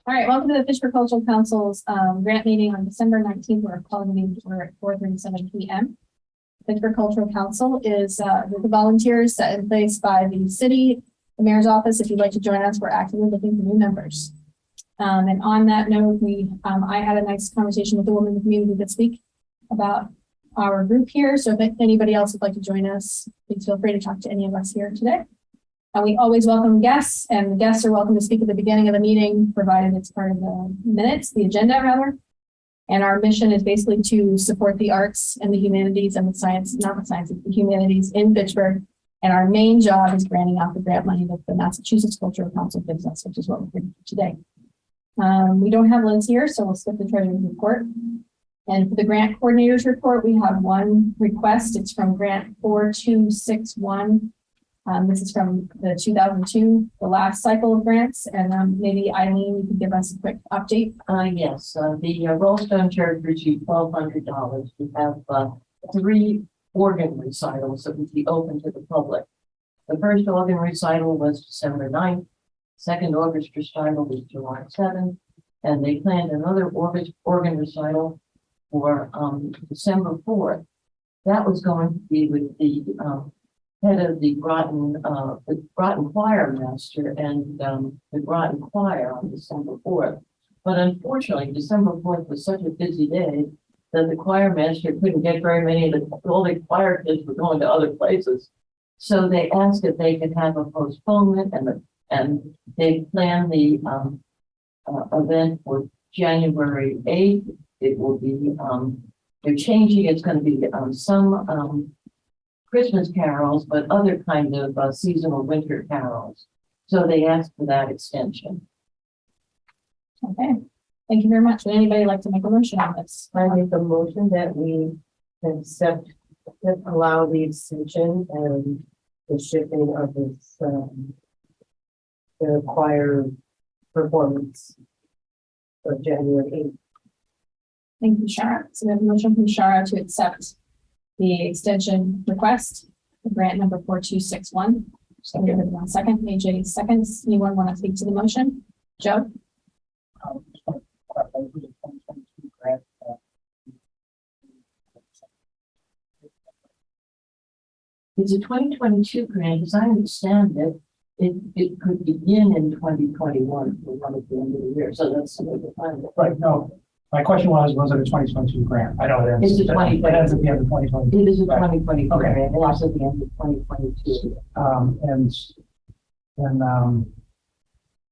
All right, welcome to the Fitchburg Cultural Council's grant meeting on December 19th. We're calling the meeting at 4:37 p.m. Fitchburg Cultural Council is with the volunteers set in place by the city, the mayor's office. If you'd like to join us, we're actively looking for new members. And on that note, I had a nice conversation with the woman in the community this week about our group here. So if anybody else would like to join us, please feel free to talk to any of us here today. And we always welcome guests, and the guests are welcome to speak at the beginning of the meeting, provided it's part of the minutes, the agenda rather. And our mission is basically to support the arts and the humanities and the science, not the sciences, the humanities in Fitchburg. And our main job is granting out the grant money that the Massachusetts Cultural Council gives us, which is what we're doing today. We don't have Liz here, so we'll skip the treasurer's report. And for the grant coordinators report, we have one request. It's from grant 4261. This is from the 2002, the last cycle of grants. And maybe Eileen, you could give us a quick update. Yes, the Rollstone Church received $1,200. We have 3 organ recitals that would be open to the public. The first organ recital was December 9th. Second organ recital was July 7th. And they planned another organ recital for December 4th. That was going to be with the head of the Groton choir master and the Groton choir on December 4th. But unfortunately, December 4th was such a busy day that the choir master couldn't get very many of all the choir kids were going to other places. So they asked if they could have a postponement, and they planned the event for January 8th. It will be, they're changing, it's going to be some Christmas carols, but other kind of seasonal winter carols. So they asked for that extension. Okay, thank you very much. Would anybody like to make a motion on this? I make a motion that we accept, that allow the extension and the shipping of this, the choir performance for January 8th. Thank you, Shara. So we have a motion from Shara to accept the extension request, the grant number 4261. So give it 1 second. AJ seconds. Anyone want to speak to the motion? Joe? It's a 2022 grant, as I understand it. It could begin in 2021 for one at the end of the year. So that's the plan. Right, no. My question was it a 2022 grant? I know it ends. It's a 2022. It ends at the end of 2022. It is a 2022 Okay. grant. It ends at the end of 2022. And then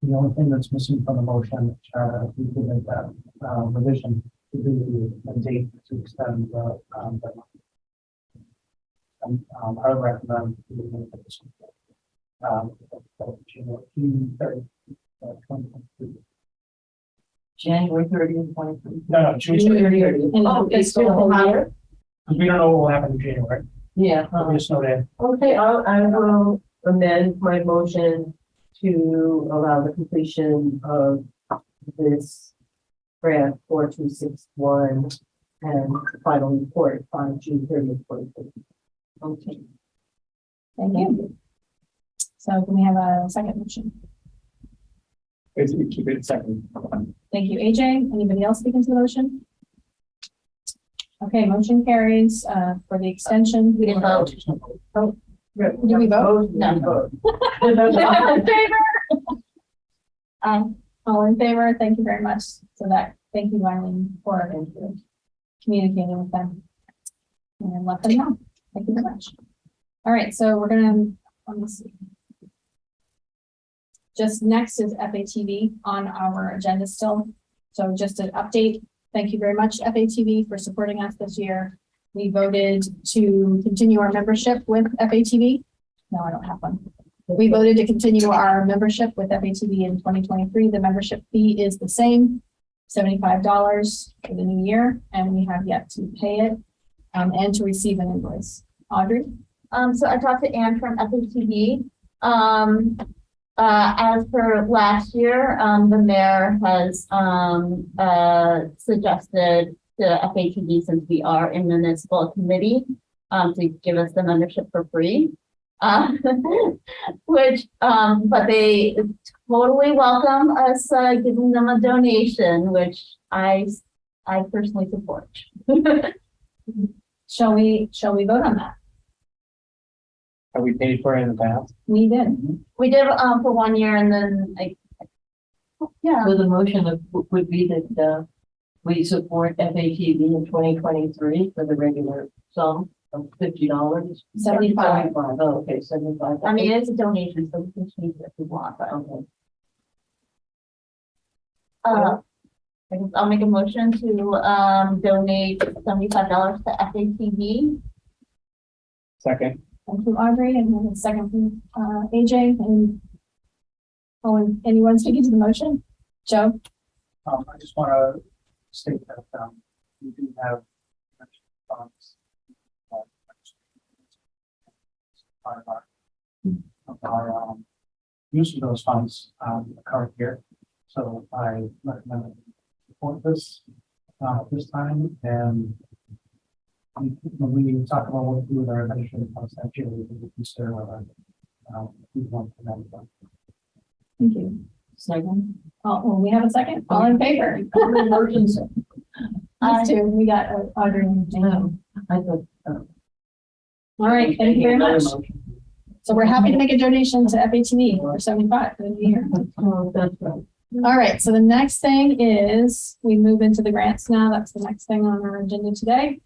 the only thing that's missing from the motion, if you could make that revision, would be the date to extend the deadline. I would recommend we make this June 30th, 2023. January 30th, 2023. No, June June 30th. 30th. Oh, it's still a whole year? Because we don't know what will happen in January. Yeah. We just know that. Okay, I will amend my motion to allow the completion of this grant 4261 and final report on June 30th, 2023. Okay. Thank you. So can we have a second motion? Basically, keep it second. Thank you, AJ. Anybody else speaking to the motion? Okay, motion carries for the extension. We didn't vote. Did we vote? No. All in favor? All in favor. Thank you very much. So thank you, Eileen, for communicating with them and let them know. Thank you very much. All right, so we're gonna, let me see. Just next is FATV on our agenda still. So just an update. Thank you very much, FATV, for supporting us this year. We voted to continue our membership with FATV. No, I don't have one. We voted to continue our membership with FATV in 2023. The membership fee is the same, $75 for the new year, and we have yet to pay it and to receive an invoice. Audrey? So I talked to Anne from FATV. As per last year, the mayor has suggested to FATV, since we are in the municipal committee, to give us the membership for free. Which, but they totally welcome us, giving them a donation, which I personally support. Shall we vote on that? Have we paid for it in the past? We did. We did, for 1 year and then yeah, So the motion would be that, we support FATV in 2023 for the regular sum of $50. 75. Oh, okay, 75. I mean, it's a donation, so we can change it if we want, but, Okay. I guess I'll make a motion to, donate $75 to FATV. Second. Thank you, Audrey, and then a second from, AJ, and anyone speaking to the motion? Joe? I just want to state that, we do have funds. Part of our use of those funds, the current year. So I recommend that we support this, this time, and when we talk about what to do with our administrative funds, actually, we can consider whether, we want to have them. Thank you. Second. We have a second? All in favor? Emergency. Us too. We got Audrey and Jane. No, I thought. All right, thank you very much. So we're happy to make a donation to FATV for 75 for the new year. Oh, that's right. All right, so the next thing is we move into the grants now. That's the next thing on our agenda today.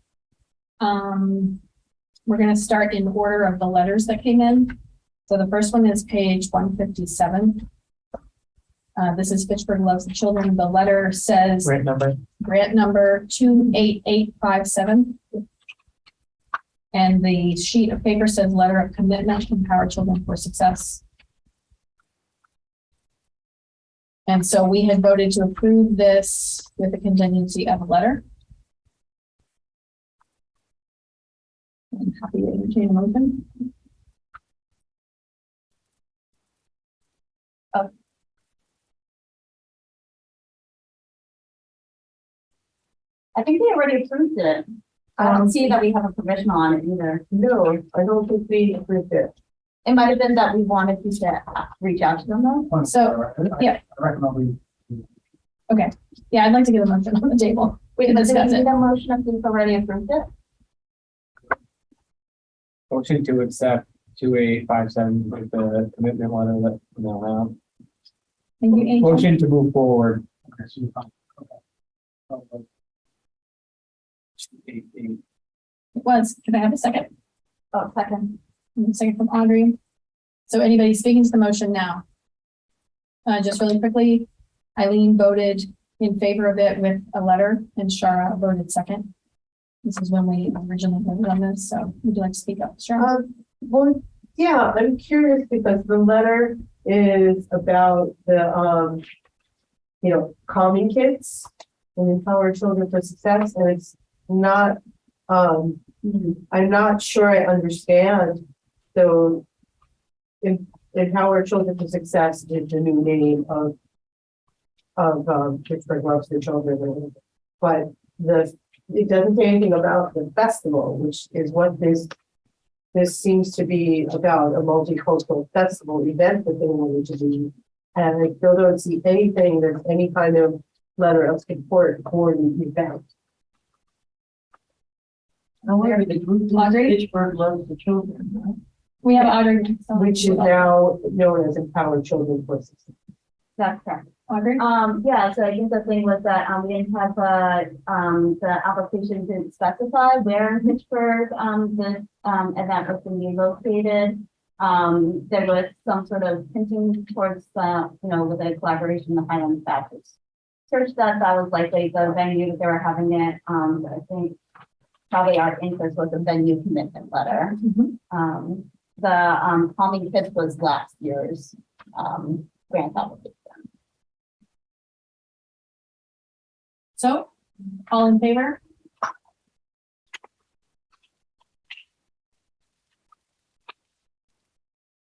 We're going to start in order of the letters that came in. So the first one is page 157. This is Fitchburg Loves the Children. The letter says grant number 28857. And the sheet of paper says letter of commitment to empower children for success. And so we had voted to approve this with the contingency of a letter. I'm happy to entertain a motion. I think they already approved it. I don't see that we have a provision on it either. No, I don't think we approved it. It might have been that we wanted you to reach out to them though. So, yeah. I recommend we. Yeah, I'd like to get a motion on the table. We can discuss Did we it. need a motion if we've already approved it? Motion to accept 2857 with the commitment letter that we now have. Thank you, Angel. Motion to move forward. Okay, so you found- okay. It was. Can I have a second? Oh, second. And a second from Audrey. So anybody speaking to the motion now? Just really quickly, Eileen voted in favor of it with a letter and Shara voted second. This is when we originally voted on this. So would you like to speak up, Shara? Well, yeah, I'm curious because the letter is about the, calming kids and empower children for success, and it's not, I'm not sure I understand. So empower children for success is the new name of Fitchburg Loves the Children, but it doesn't say anything about the festival, which is what this seems to be about, a multicultural festival event that they wanted to do. And I still don't see anything that's any kind of letter of support for the event. However, the group Audrey? Fitchburg Loves the Children. Right? We have Audrey. So Which is now known as Empower Children for Success. That's correct. Audrey? Yeah, so I think the thing was that, we didn't have, the application didn't specify where in Pittsburgh, this, event was going to be located. There was some sort of hinting towards, with a collaboration with the Highland Baptist Church that was likely the venue that they were having it. I think probably our interest was a venue commitment letter. Mhm. The Calming Kids was last year's, grant application. So all in favor?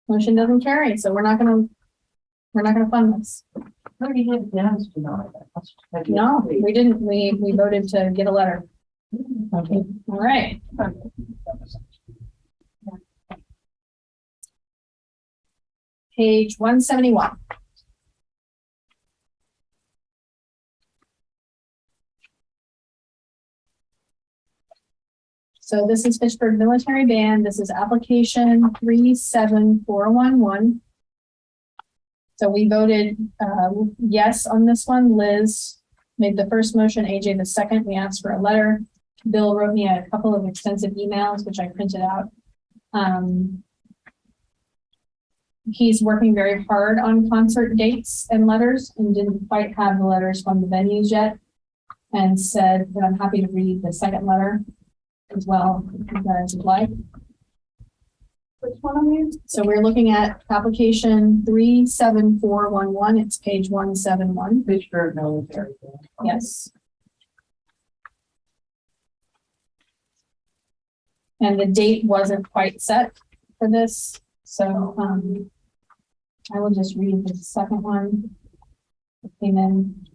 Motion doesn't carry, so we're not gonna fund this. How do you have dance tonight? No, we didn't. We voted to get a letter. Okay. All right. page 171. So this is Fitchburg Military Band. This is application 37411. So we voted yes on this one. Liz made the first motion, AJ the second. We asked for a letter. Bill wrote me a couple of extensive emails, which I printed out. He's working very hard on concert dates and letters and didn't quite have the letters from the venues yet, and said that I'm happy to read the second letter as well, if you guys would like. Which one are we? So we're looking at application 37411. It's page 171. Fitchburg military. Yes. And the date wasn't quite set for this, so I will just read the second one. It came in.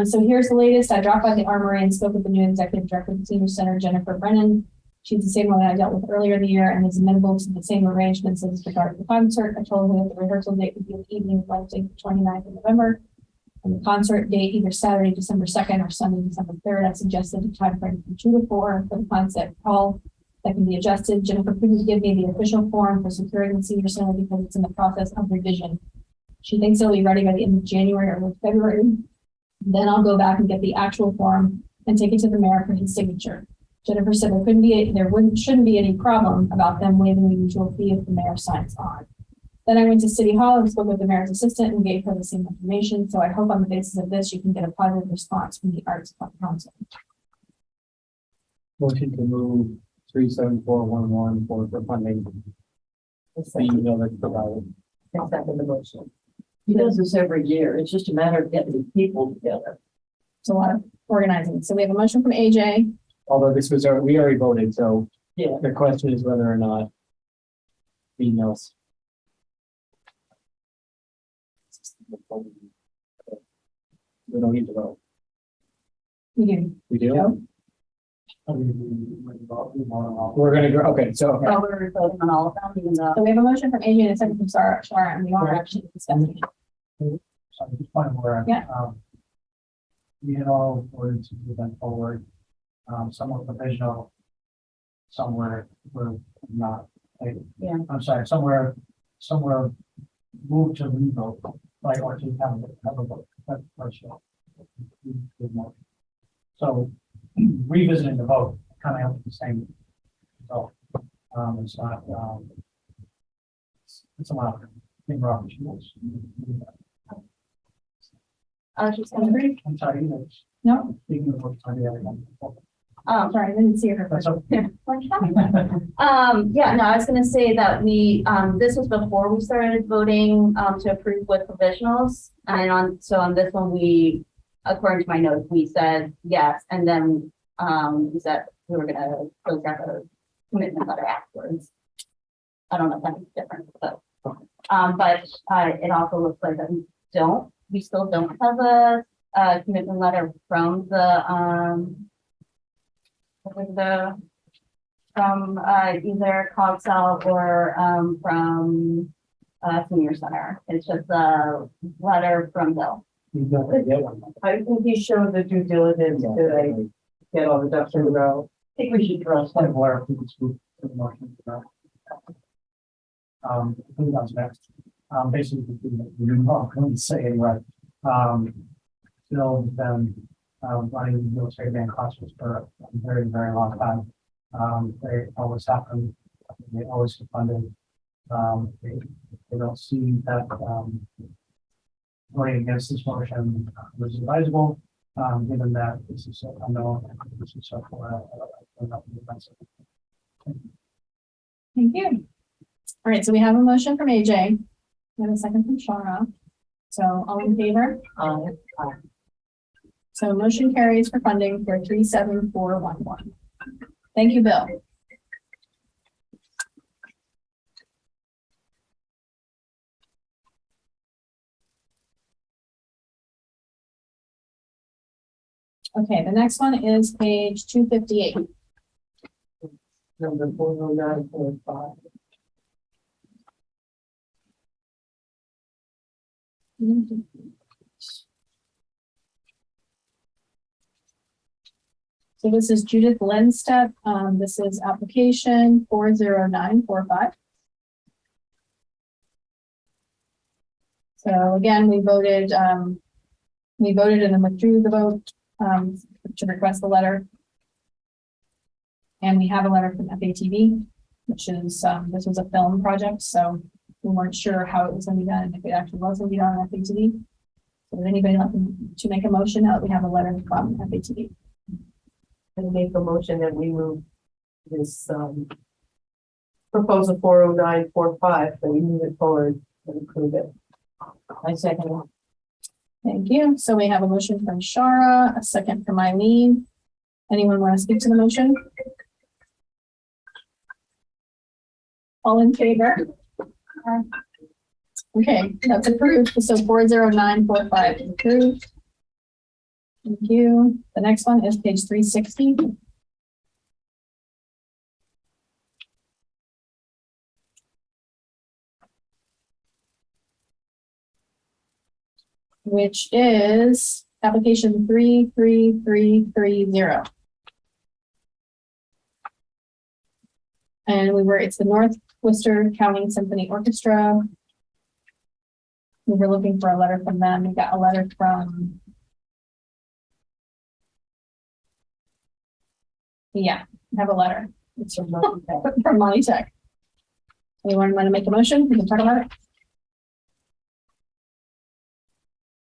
So here's the latest. I dropped by the Armory and spoke with the new executive director of the Senior Center, Jennifer Brennan. She's the same one I dealt with earlier in the year and is amenable to the same arrangements as regard to the concert. I told her that the rehearsal date would be the evening of Wednesday, the 29th of November. And the concert date, either Saturday, December 2nd or Sunday, December 3rd. I suggested a time frame from 2 to 4 for the concept call that can be adjusted. Jennifer couldn't give me the official form for securing the Senior Center because it's in the process of revision. She thinks it'll be ready by the end of January or February. Then I'll go back and get the actual form and take it to the mayor for his signature. Jennifer said shouldn't be any problem about them waiving the usual fee if the mayor signs on. Then I went to City Hall and spoke with the mayor's assistant and gave her the same information. So I hope on the basis of this, you can get a positive response from the Arts Council. Motion to move 37411 for funding. The email that's provided. Second the motion. He does this every year. It's just a matter of getting the people together. It's a lot of organizing. So we have a motion from AJ. Although this was, we already voted, so Yeah. the question is whether or not emails. We don't need to vote. We do. We do? No. We're gonna go, okay, so, okay. Oh, we're voting on all of them, even though. So we have a motion from AJ and a second from Shara, and we are actually discussing it. So at this point where, Yeah. we had all voted to move them forward, some were provisional, some were not. Like, Yeah. I'm sorry, some were moved to revote, like, or to have a vote. That's partial. So revisiting the vote, coming up with the same result. It's not, it's a lot of Robert's rules. I was just gonna read. I'm sorry, No, speaking of what's on the other one. sorry, I didn't see her That's first. okay. Yeah, no, I was gonna say that we, this was before we started voting, to approve with provisionals. And on this one, we, according to my notes, we said yes, and then, we said we were gonna close out a commitment letter afterwards. I don't know if that's different, but it also looks like that we still don't have a commitment letter from from either COGSAL or from Senior Center. It's just a letter from Bill. You've got to get one. I think he showed the due diligence to get all the ducks in a row. I think we should trust Point him. where we could speak to the motion. I think that's next. Basically, we didn't know, I couldn't say anyway. Bill has been running military band concerts for a very, very long time. They always happen. They always get funded. They don't see that voting against this motion was advisable, given that this is so unknown. This is so offensive. Thank you. All right, so we have a motion from AJ and a second from Shara. So all in favor? So motion carries for funding for 37411. Thank you, Bill. Okay, the next one is page 258. Number 40945. So this is Judith Lenstep. This is application 40945. So again, we voted and then withdrew the vote, to request the letter. And we have a letter from FATV, which is, this was a film project, so we weren't sure how it was going to be done, and if it actually was going to be done on FATV. So would anybody like to make a motion now that we have a letter from FATV? And make a motion that we move this, proposal 40945, that we move it forward and approve it. I second it. Thank you. So we have a motion from Shara, a second from Eileen. Anyone want to speak to the motion? All in favor? Okay, that's approved. So 40945 is approved. Thank you. The next one is page 360. Which is application 33330. And it's the North Worcester County Symphony Orchestra. We were looking for a letter from them. We got a letter from, yeah, I have a letter. It's from Monty Tech. Anyone want to make a motion? We can talk about it.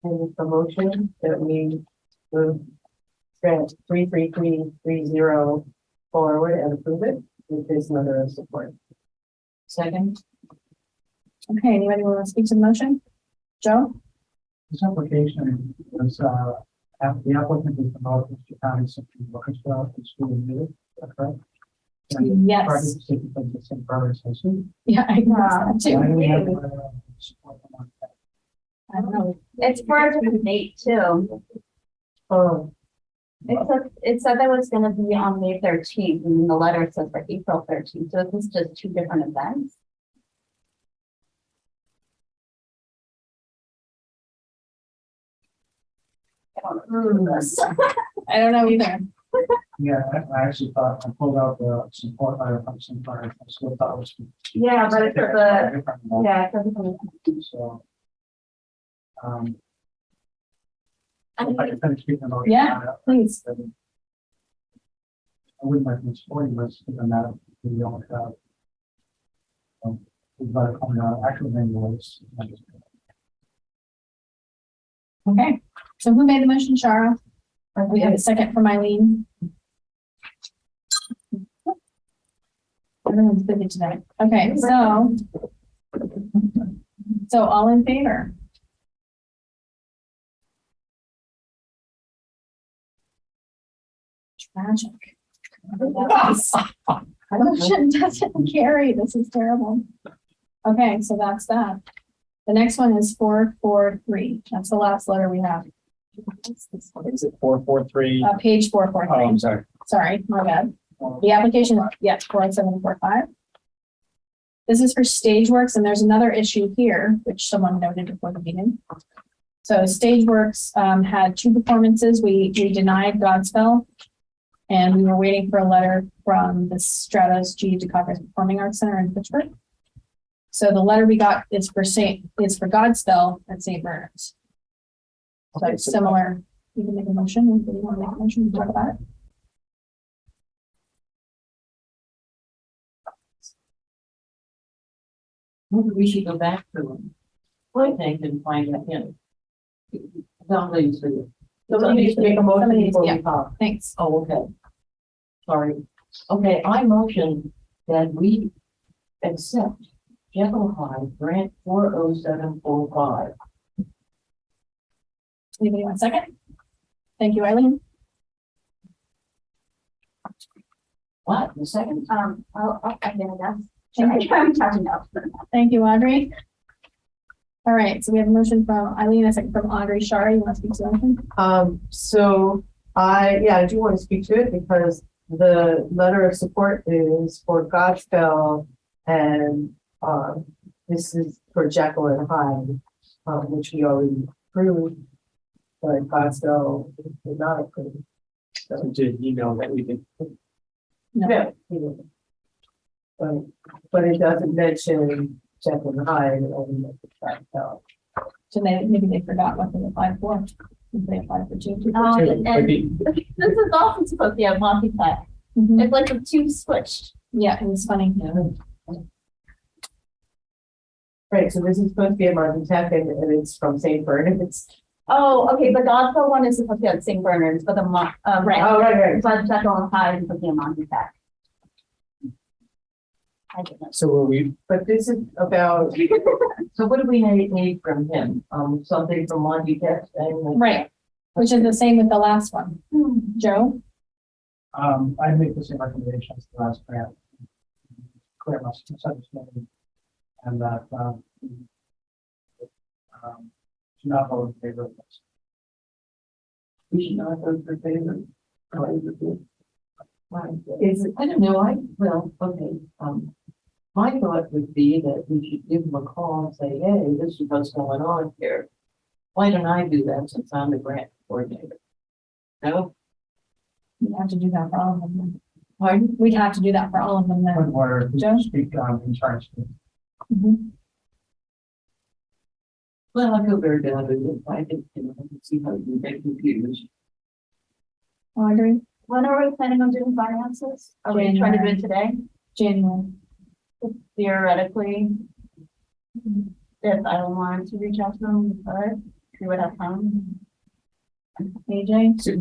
And the motion that we move grant 33330 forward and approve it with this letter of support. Second. Okay, anybody want to speak to the motion? Joe? This application was, the applicant is the North Worcester County Symphony Orchestra, it's really new, is that correct? And Yes. project is taking place at St. Bart's High School. Yeah, I know that Why too. do we have, support them on that? I don't know. It's for a different date too. Oh, It said that it was gonna be on May 13th, and then the letter says for April 13th, so it's just two different events. I don't know this. I don't know either. Yeah, I actually thought, I pulled out the support letter from St. Bart's, I still thought it was. Yeah, but it's for the, yeah, it's for the. So. I If I can finish speaking about. Yeah, please. I wouldn't like to support you, given that we don't have. We've got it coming out, actually, anyways. Okay, so who made the motion, Shara? We have a second from Eileen. Everyone's busy tonight. Okay, so all in favor? Tragic. Motion doesn't carry. This is terrible. Okay, so that's that. The next one is 443. That's the last letter we have. Is it 443? Page Oh, 443. I'm sorry. Sorry, my bad. The application, yeah, 40745. This is for Stageworks, and there's another issue here, which someone noted before the meeting. So Stageworks had two performances. We denied Godspell, and we were waiting for a letter from the Stratos G. DeCockers Performing Arts Center in Fitchburg. So the letter we got is for Godspell at St. Bernard's. So it's similar. You can make a motion. If you want to make a motion, talk about it. Maybe we should go back to them. I think and find out, you know. Somebody needs to. somebody needs to make a motion Somebody needs- before yeah. we talk. Thanks. Oh, okay. Sorry. Okay, I motion that we accept Jekyll High grant 40745. Anybody want a second? Thank you, Eileen. What, the second? I guess. Thank you. I'm catching up. Thank you, Audrey. All right, so we have a motion from Eileen, a second from Audrey. Shari, you want to speak to the motion? So I do want to speak to it because the letter of support is for Godspell and, this is for Jekyll and Hyde. which we already approved, but Costco did not approve. So did email that we did. Yeah. But it doesn't mention Jekyll and Hyde, it only mentions that, so. So maybe they forgot what they applied for. If they applied for two. And But the- this is also supposed to be a multi-pack. Mhm. It's like the two switched. Yeah, it was funny. Right, so this is supposed to be a Martin Tech and it's from St. Bernard's. Oh, okay, but the Osco one is supposed to be at St. Bernard's, but the right. Oh, right. But Jekyll and Hyde is supposed to be a multi-pack. I didn't know. So were we, But this is about, So what do we need from him? Something from Monty Tech saying that. Right, which is the same with the last one. Joe? I make the same recommendation as the last grant. Clear my misunderstanding. And that, should not vote in favor of this. We should not vote for favor. is, I don't know, well, okay, my thought would be that we should give them a call and say, hey, this is what's going on here. Why don't I do that since I'm the grant coordinator? No, We'd have to do that for all of them. pardon? We'd have to do that for all of them Point then. of order, Joe? speak, concerns. Mhm. Well, I feel very bad with it, I think, I can see how you get confused. Audrey, When are we planning on doing finances? Are we trying to do it today? January. Theoretically, if I wanted to reach out to them, but we would have time. AJ? so,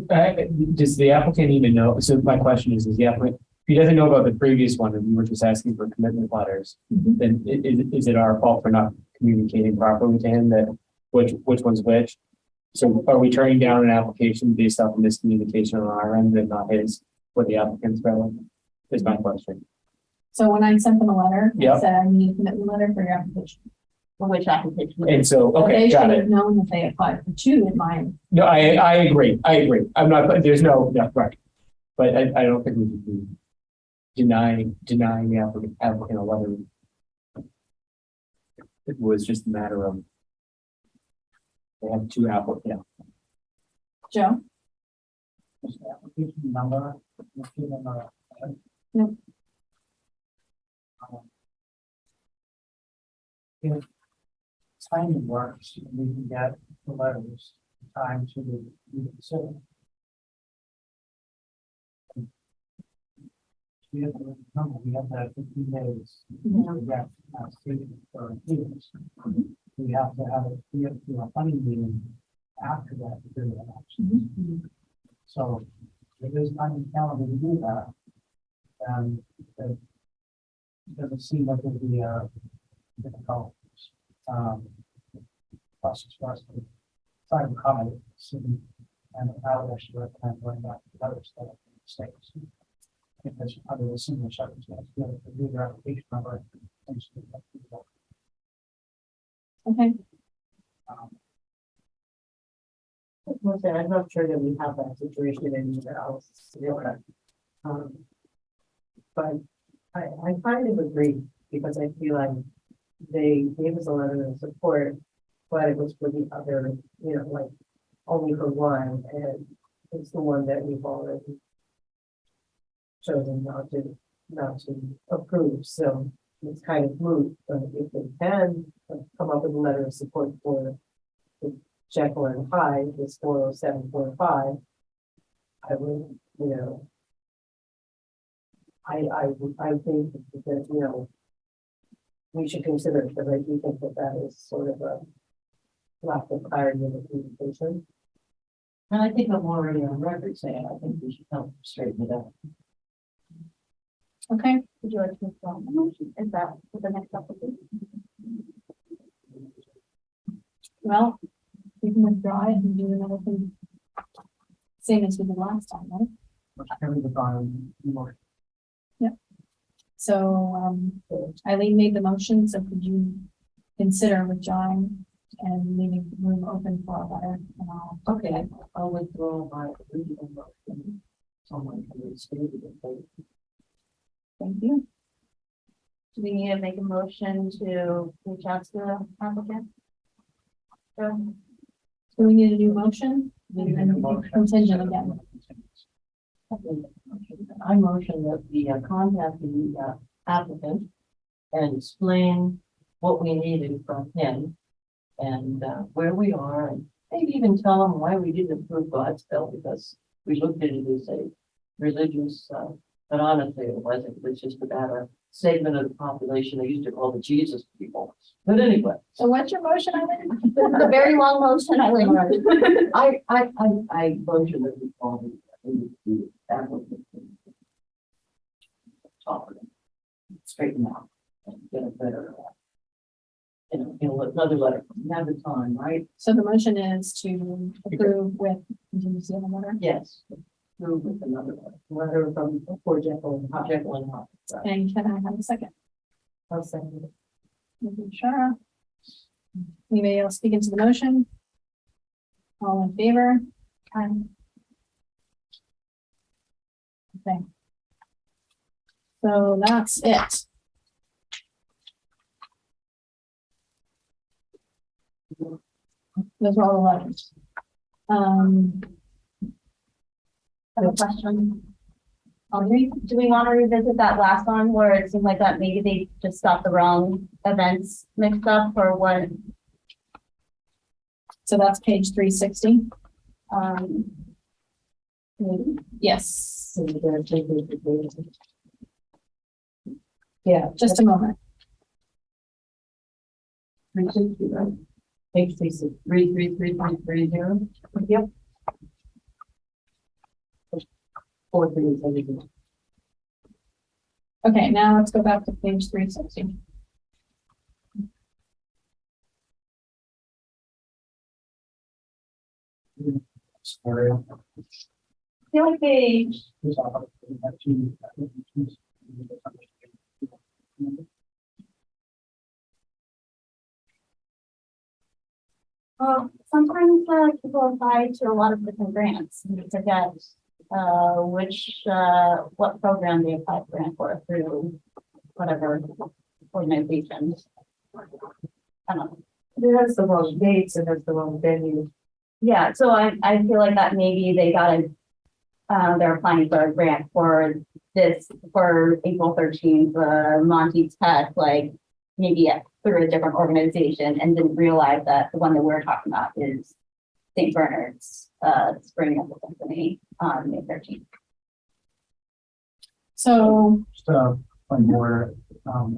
does the applicant even know? So my question is the applicant, if he doesn't know about the previous one, and we were just asking for commitment letters, Mhm. then is it our fault for not communicating properly to him that which one's which? So are we turning down an application based off of miscommunication on our end and not his, what the applicant's relevant? Is my question. So when I sent them a letter, I Yep. said I need a commitment letter for your application. For which application? And so, But okay, they got should it. have known that they applied for two in mine. No, I agree. I'm not, there's no, right. But I don't think we should be denying the applicant a letter. It was just a matter of they have two applicants. Joe? Just the application number, if you don't know, Nope. If timing works, we can get the letters in time to reconsider. We have to remember, we have that 15 days. to get statement for appeals. We have to have a funding meeting after that period of action. So if there's time in calendar to do that, then it doesn't seem like it'd be a difficult process for us to try to accommodate the city. And I would actually recommend going back to the other state states. I think that's under the similar circumstances, you have to do their application number. things like that. Okay, I'm not sure that we have that situation anywhere else. But I kind of agree, because I feel like they gave us a letter of support, but it was for the other, like, only for one, and it's the one that we've already chosen not to approve, so it's kind of moot, but if they can come up with a letter of support for the Jekyll and Hyde, this 40745, I would, I think that, we should consider it, because I do think that is sort of a lack of clarity in the communication. And I think I'm already on record saying, I think we should help straighten it out. okay. Would you like to withdraw the motion? Is that for the next application? Well, we can withdraw it and do another thing. Same as we did last time, right? Which carries the bottom motion. So, Eileen made the motion, so could you consider withdrawing and leaving the room open for a letter? And Okay, I'll withdraw my original motion. Someone can restate it. thank you. Do we need to make a motion to reach out to the applicant? Do we need a new motion? Contingent again. I motion that we contact the applicant and explain what we needed from him and where we are, and maybe even tell him why we didn't approve Godspell, because we looked at it as a religious, but honestly, it wasn't. It was just about a segment of the population they used to call the Jesus people. But anyway, So what's your motion, Eileen? This is a very long motion, Eileen. I motion that we call the applicant. Talk to them, straighten out and get a better, another letter from them at a time, right? So the motion is to approve with contingency on the letter. Yes. Approve with another letter from, for Jekyll and Hyde. Right. And can I have a second? I'll second it. Thank you, Shara. Anybody else speaking to the motion? All in favor? Aye. Okay. So that's it. Those are all the letters. I have a question. Audrey? Do we want to revisit that last one where it seemed like that maybe they just got the wrong events mixed up or what? So that's page 360. Maybe. Yes. So we're gonna take it. Yeah, just a moment. 360, right? Page 33330. Yep. 430. Okay, now let's go back to page 360. Sorry. Feel page. Well, sometimes people apply to a lot of different grants and you forget what program they applied for grant for through whatever organization. I don't know. It has the wrong dates and has the wrong venue. Yeah, so I feel like that maybe they got they're applying for a grant for this, for April 13th, Monty Tech, like maybe through a different organization and didn't realize that the one that we're talking about is St. Bernard's Spring of the Symphony on May 13th. So, Just point more,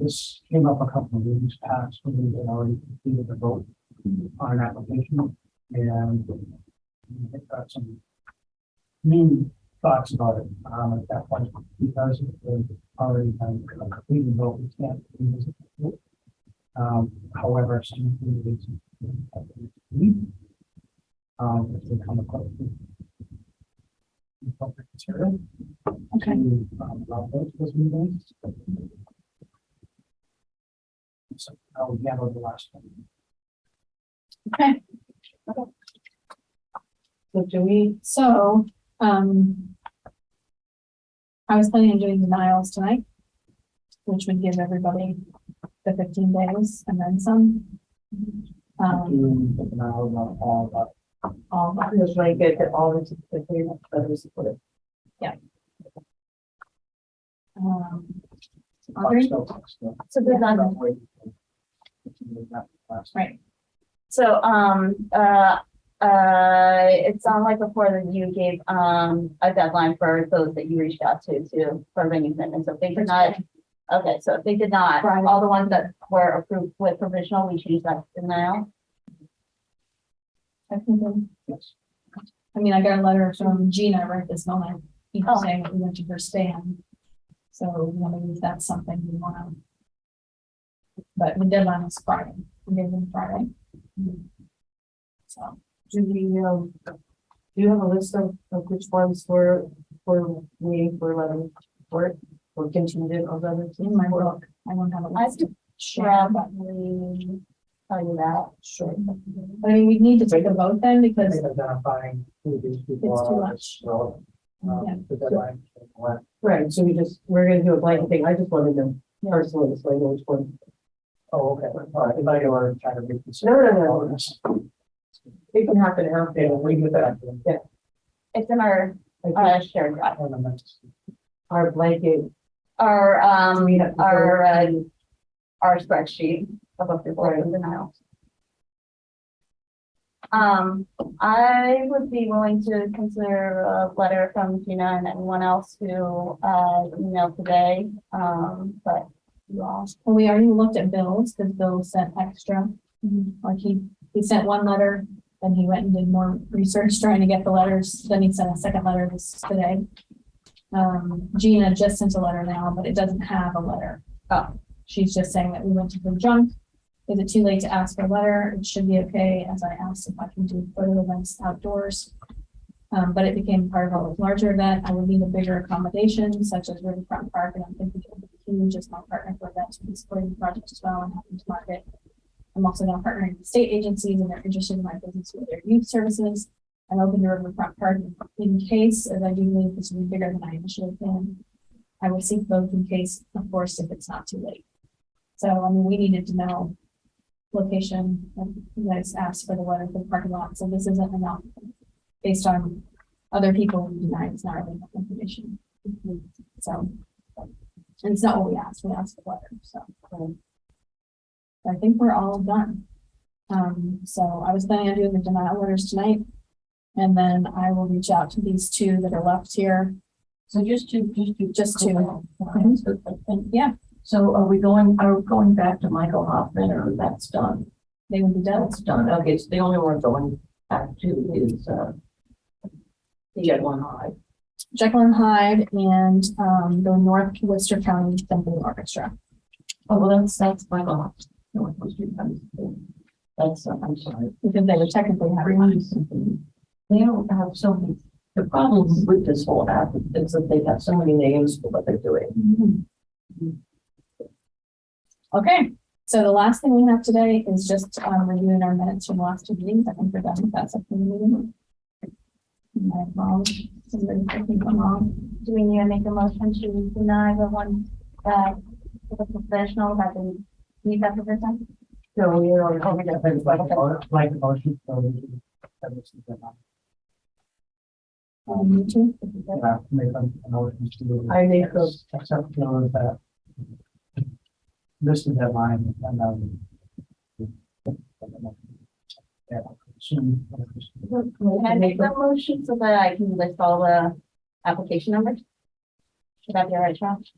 this came up a couple of weeks past when we had already completed the vote on an application, and we got some new thoughts about it at that point, because it already kind of completed vote, we can't revisit the vote. However, some things if they come across appropriate material. okay, To, allow those meetings. So how we handled the last one. okay. So do we, So, I was planning on doing denials tonight, which would give everybody the 15 days and then some. Do the denial, not all, but All it was like good that all the others put it. Audrey? So does that, Right. so it sounded like before that you gave a deadline for those that you reached out to for ringing them, and so if they did not. Okay, so if they did not, Right. all the ones that were approved with provisional, we changed that to denial. I think, Yes. I mean, I got a letter from Gina right this moment, Oh. saying that we went to her stand. So, if that's something we want to. But the deadline is Friday, we gave them Friday. So, Do you have a list of which ones were waiting for 11 work or contingent on 11? in my book, I don't have a I list could to share, but probably tell you that. sure. But I mean, we need to take a vote then, because Identifying who these people It's too are. much. So, Yeah. the deadline. Right, so we're gonna do a blanket thing. I just wanted them personally, so I know which one. Oh, okay. All right. I thought you were trying to reconsider. No. It can happen out there. We get that. Yeah. It's in our, shared drive. Our blanket. Our, We have to our spreadsheet of approval and denial. I would be willing to consider a letter from Gina and anyone else who, emailed today, but you all. Well, we already looked at bills, because Bill sent extra. Like he sent one letter, then he went and did more research trying to get the letters, then he sent a second letter today. Gina just sent a letter now, but it doesn't have a letter. Oh, she's just saying that we went to the junk. Is it too late to ask for a letter? It should be okay, as I asked if I can do photo events outdoors. But it became part of a larger event. I would need a bigger accommodation, such as Riverfront Park, and I'm thinking it would be huge as my partner for events with supporting the project as well and helping to market. I'm also now partnering with state agencies, and they're interested in my business with their youth services. I'm open to Riverfront Park in case, as I do believe this will be bigger than I initially planned. I will seek both in case, of course, if it's not too late. So, I mean, we needed to know location, and you guys asked for the letter for the parking lot, so this isn't enough. Based on other people who denied, it's not really enough information. So, and it's not what we asked for the letter, so. I think we're all done. So I was planning on doing the denial letters tonight. And then I will reach out to these two that are left here. So just two. Yeah, So are we going back to Michael Hoffman, or that's done? they would be done. That's done. Okay, so the only one going back to is, Jekyll and Hyde. Jekyll and Hyde and the North Worcester County Symphony Orchestra. Oh, well, that's Michael Hoffman. North Worcester County. That's, I'm sorry. Because they would technically have one. They don't have so many, the problem with this whole app is that they have so many names for what they're doing. Okay, so the last thing we have today is just reviewing our minutes from the last two meetings. I think we're done with that section of the meeting. Am I wrong? Somebody think I'm wrong? Do we need to make a motion to deny the one that the professional that didn't meet that provision? So we are. Like the motion. So we should have this in Me too. Make a motion to. I make those. Accept those that. This is deadline and yeah. Soon. Can I make the motion so that I can list all the application numbers? Should that be all right, Charles?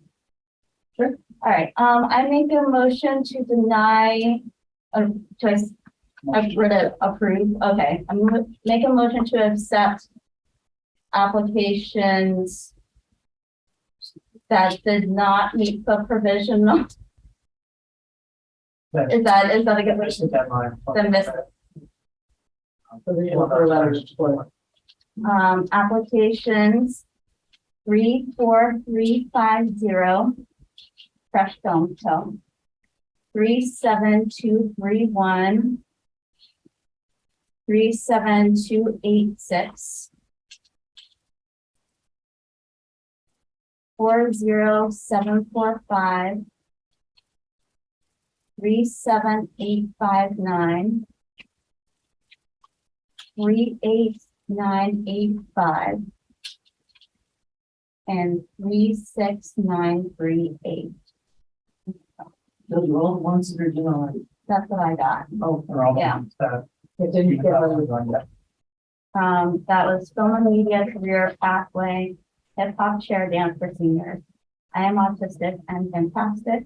Sure. All right, I make a motion to deny, choice, I've read it, approve, okay. I'm gonna make a motion to accept applications that did not meet the provisional. Is that a good This motion? is deadline. The miss, applications 34350, Fresh Film Co. 37231, 37286, 40745, 37859, 38985, and 36938. Those are all the ones that are denied. That's what I got. Oh, For all the Yeah. ones that. It didn't get on. That was film and media career pathway, hip hop chair dance for seniors. I am autistic and fantastic.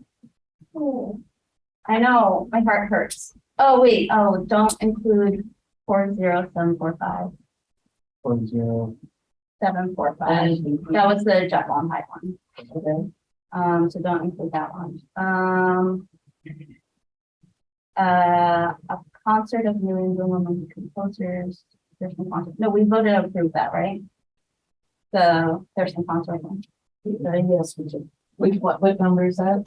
Oh, I know, my heart hurts. Oh, wait, don't include 40745, 745. That was the Jekyll and Hyde one. Okay. So don't include that one. A concert of New England women composers. There's some concert. No, we voted to approve that, right? So there's some concert one. Yes, we did. What number is that?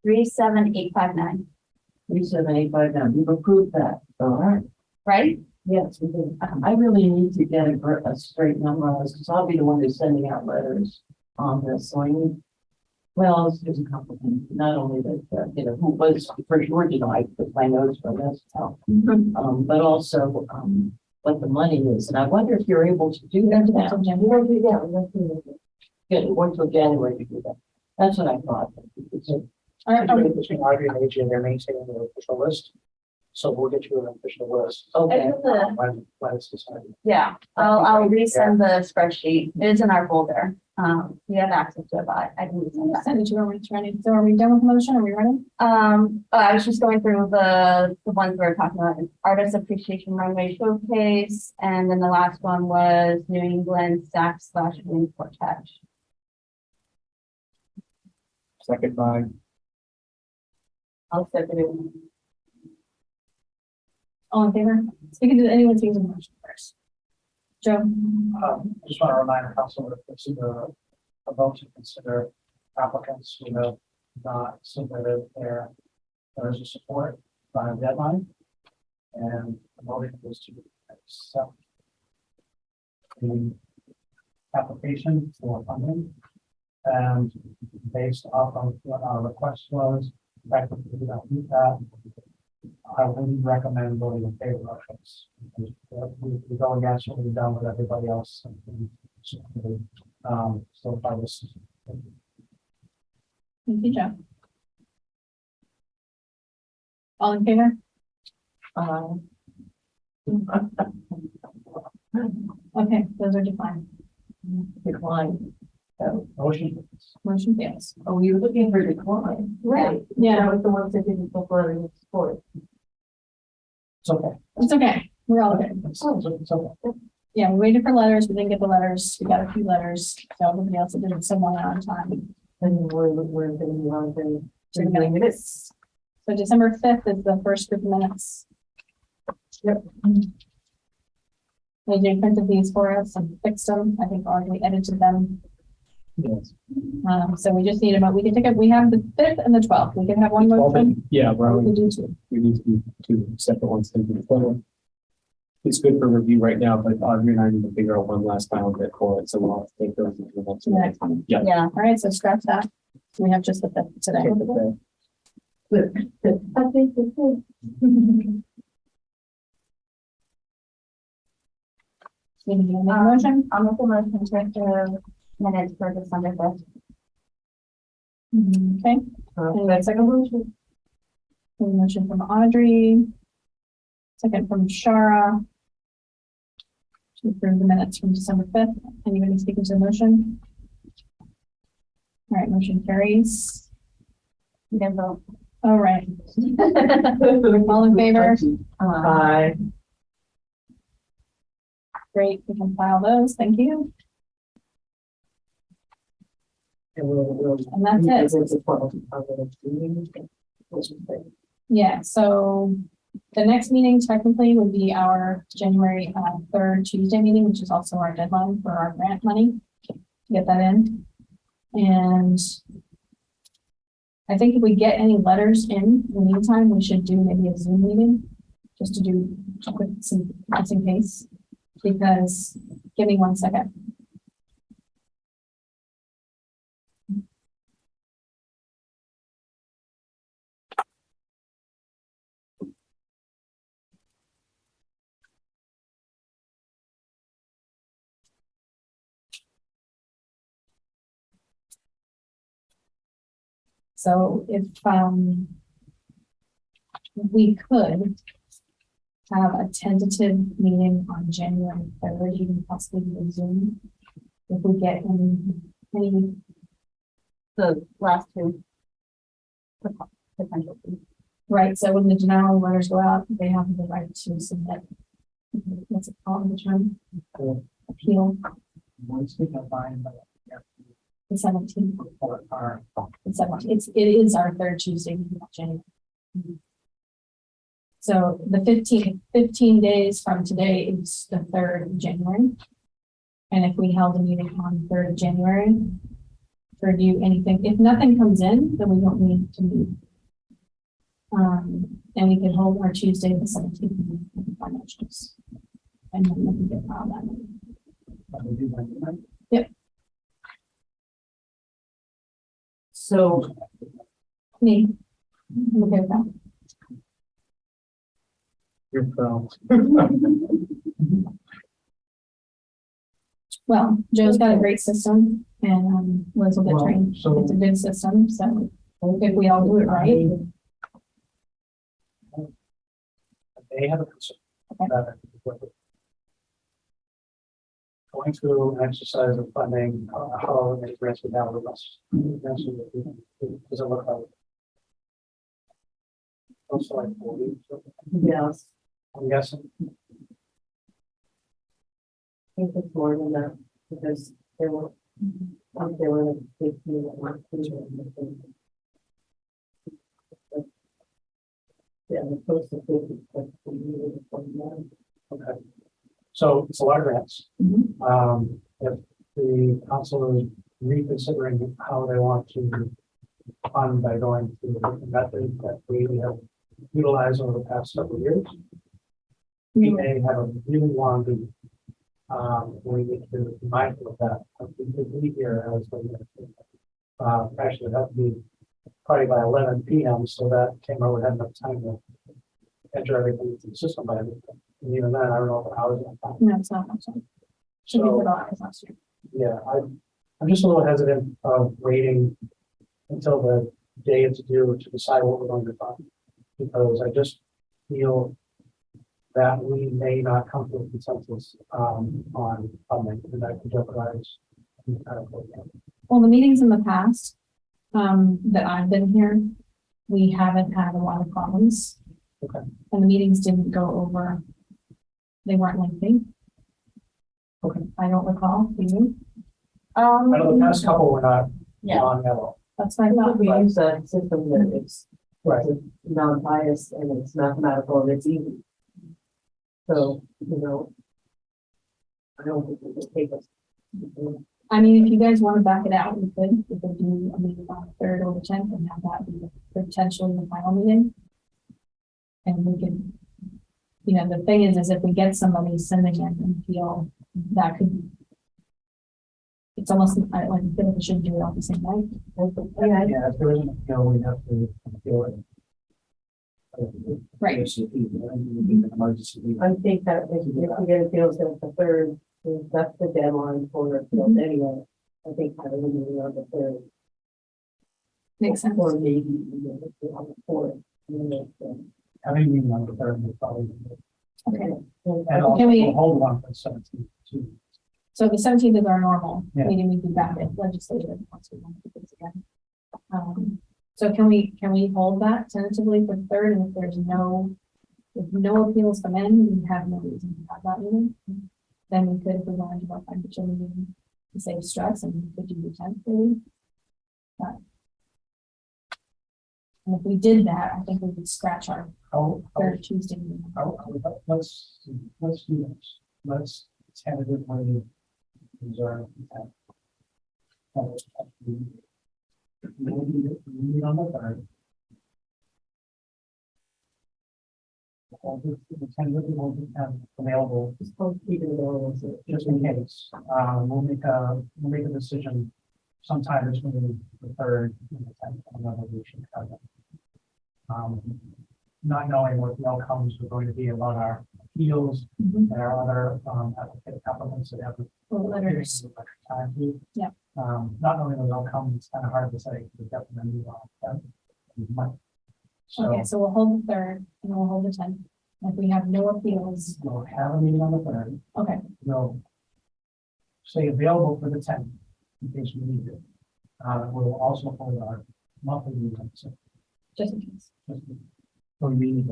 37859, 37859. You've approved that. All right. right? Yes, we did. I really need to get a straight number on this, because I'll be the one who's sending out letters on this, so I need Well, there's a couple of things, not only that, who was for sure denied, because my notes were messed up. But also, what the money is, and I wonder if you're able to do that now. Good, wait till January to do that. That's what I thought. Between Audrey and AJ, they're maintaining the official list. So we'll get you an official list. Okay, When it's decided. Yeah, I'll resend the spreadsheet. It is in our folder. We have access to it, but I can resend that. Send it to her when it's ready. So are we done with the motion? Are we ready? I was just going through the ones we were talking about, Artist Appreciation Runway Showcase, and then the last one was New England Sax/Wind Quartet. Second by, I'll second it. All in favor? Speaking to anyone seeing the motion first. Joe? Just want to remind the council that this is a vote to consider applicants who have not submitted their letters of support by a deadline. And the motion is to accept the application for funding. And based off of what our request was, effectively, we don't meet that. I wouldn't recommend voting in favor of this. We go against what we've done with everybody else. So far this. Thank you, Joe. All in favor? Okay, those are declined. decline. Motion. Motion fails. Oh, you're looking for decline. Right. Yeah, That was the ones that didn't book letter of support. It's okay. it's okay. We're all good. It's okay. Yeah, we waited for letters. We didn't get the letters. We got a few letters. So everybody else didn't send one on time. And we're going to be on the. So we're gonna- So December 5th is the first group of minutes. Yep. They printed these for us and fixed them. I think Audrey edited them. yes. So we just need a, we can take it, we have the 5th and the 12th. We can have one motion. Yeah, Or we we can do two. need to do two separate ones. It's good for review right now, but Audrey and I need to figure out one last final bit for it, so we'll have to take those into the next one. Yeah. Yeah. All right, so scratch that. We have just the 5th today. We need to make a motion. I'll make a motion to approve minutes for December 5th. Okay. Any second motion? Motion from Audrey. Second from Shara. To approve the minutes from December 5th. Anybody speaking to the motion? All right, motion carries. You can vote. All right. All in favor? Aye. Great, we can file those. Thank you. And we'll. And that's it. Yeah, so the next meeting technically would be our January 3rd Tuesday meeting, which is also our deadline for our grant money to get that in. And I think if we get any letters in the meantime, we should do maybe a Zoom meeting just to do a quick, just in case. Because, give me 1 second. So if we could have a tentative meeting on January 3rd, even possibly with Zoom. If we get any, The last two. Potential. right, so when the denial letters go out, they have the right to submit. What's it called, the term? Appeal, One speaking of mine, but the 17th. for our The 17th. It is our third Tuesday meeting of January. So the 15 days from today is the 3rd of January. And if we held a meeting on the 3rd of January to review anything, if nothing comes in, then we don't need to meet. And we can hold our Tuesday, the 17th, meeting for the financials. And then we can get filed that. we do that. Yep. So Me. I'm okay with that. Your phone. Well, Joe's got a great system and, Liz will get Well, trained. so- It's a good system, so if we all do it right. They have a concern Okay. that going through an exercise of funding, how many grants we have with us. Does it look like? Also like 40, yes, I'm guessing. I think it's more than that because there were like 15 that weren't clear. Yeah, the close to 50, but we needed 49. Okay. So it's a lot of grants. If the council is reconsidering how they want to fund by going through the method that we have utilized over the past several years, we may have a really long meeting. We need to be mindful of that. We could be here as actually, that would be probably by 11 p.m. so that Kmart would have enough time to enter everything into the system by then. And even then, I don't know how it's going to. No, it's not much. Should be So, for the hours last year. yeah, I'm just a little hesitant of waiting until the day it's due to decide what we're going to fund. Because I just feel that we may not come to a consensus on funding, and that could jeopardize the entire program. Well, the meetings in the past, that I've been here, we haven't had a lot of problems. Okay. And the meetings didn't go over, they weren't lengthy. Okay. I don't recall, do you? I know the past couple were not Yeah. long at all. That's what I thought. We use a system that it's Right. non-biased and it's mathematical and it's easy. So, I don't think it would take us. I mean, if you guys want to back it out, we could do a meeting on the 3rd or the 10th and have that be potentially the final meeting. And we can, the thing is if we get somebody sending in and feel that could, it's almost, I like, feel like we shouldn't do it all the same night. Yeah, if there isn't a appeal, we have to appeal it. Right. Emergency. I think that if we get appeals at the 3rd, that's the deadline for appeals anyway. I think having a meeting on the 3rd. Makes sense. Or maybe on the 4th. Having a meeting on the 3rd would probably. Okay. And also Can we- we'll hold one for the 17th too. So the 17th is our normal Yeah. meeting, we do back at legislative once we want to do this again. So can we hold that tentatively for the 3rd, and if no appeals come in, we have no reason to have that meeting. Then we could, if we wanted to go financial meeting to save stress, and we could do the 10th maybe. But and if we did that, I think we would scratch our How, 3rd Tuesday meeting. let's do this. Let's tentatively reserve that. Maybe meet on the 3rd. The tentatively will be available Just supposed to keep it available. So just in case. We'll make a decision sometime between the 3rd and the 10th on whether we should have it. Not knowing what the outcomes are going to be about our appeals and our other applicants that have Well, letters. time to. Yeah. Not knowing those outcomes, it's kind of hard to say. We definitely move on. So Okay, so we'll hold the 3rd and we'll hold the 10th. If we have no appeals, we'll have a meeting on the 3rd. okay, We'll stay available for the 10th in case we need it. We'll also hold our monthly meeting. So just in case. just for meeting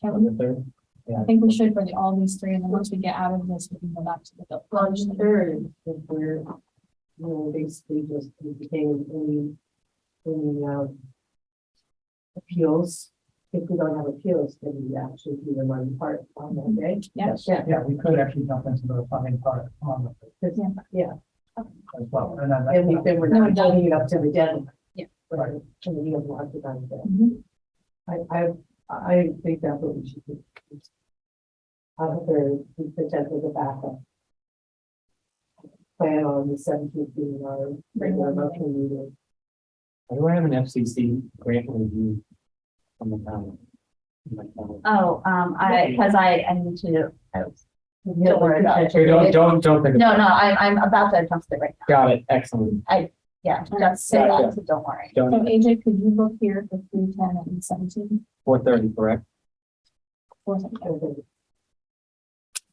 Can we- the 3rd. I think we should for all these 3, and then once we get out of this, we can go back to the bill. on the 3rd, if we're, basically just became any appeals. If we don't have appeals, then we actually do them on part on that day. Yeah. Yeah, we could actually jump into the funding part on the Yeah, as well. And then and then we're not No, holding it up to the deadline. Yeah. Right, and we have lots of time there. Mhm. I think that's what we should do. On the 3rd, we present with a backup. Plan on the 17th being our regular monthly meeting. I do have an FCC grant review on the town. Oh, I need to, don't worry about it. Okay, don't think. No, I'm about to adjust it right now. Got it, excellent. Yeah, just say that, so don't worry. So Don't, AJ, could you book here for 3:10 and 17? 4:30, correct? Or something?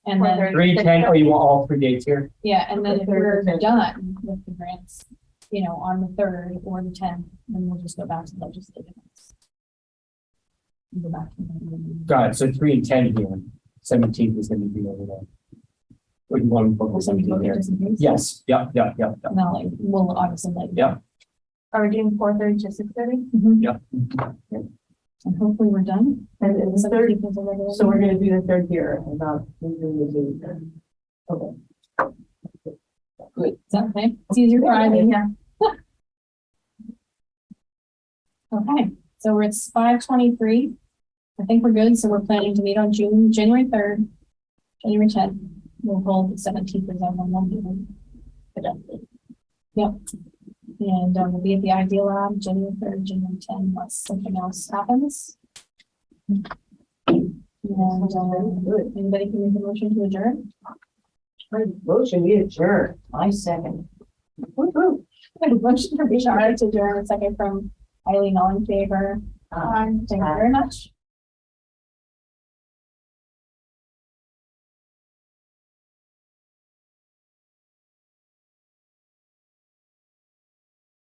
And then, 3:10, oh, you want all 3 dates here? yeah, and then if we're done with the grants, you know, on the 3rd or the 10th, then we'll just go back to legislative. Go back to the. Got it, so 3 and 10 here, 17th is gonna be over there. Would you want to book the 17th here? Yes, yep. No, like, we'll obviously let you. Yep. Are we doing 4:30 to 6:30? Yep. And hopefully we're done. And the Some third, people's are regular. so we're gonna do the third here about moving the date then. Okay. Is that okay? It's easier Friday. Yeah. Okay, so it's 5:23. I think we're good. So we're planning to meet on January 3rd, January 10th. We'll hold the 17th as our one meeting. Yep. And we'll be at the Ideal Lab, January 3rd, January 10th, unless something else happens. And anybody can make a motion to adjourn? Motion, we adjourn. I second. Woo-hoo. Motion from Bishara to adjourn, a second from Eileen, all in favor. Thank you very much.